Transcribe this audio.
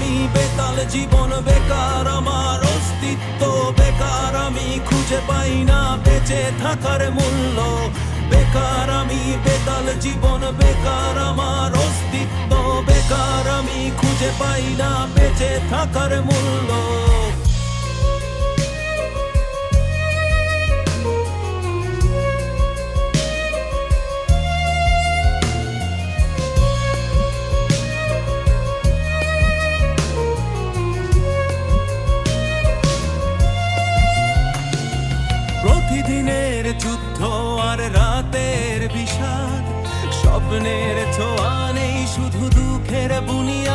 আমি বেতাল, জীবন বেকার, আমার অস্তিত্ব বেকার, আমি খুঁজে পাই না বেঁচে থাকার মূল্য। বেকার আমি বেতাল, জীবন বেকার, আমার অস্তিত্ব বেকার, আমি খুঁজে পাই না বেঁচে থাকার মূল্য। প্রতিদিনের যুদ্ধ আর রাতের বিষাদ, স্বপ্নের ছোঁয়া নেই, শুধু দুঃখের বুনিয়াদ।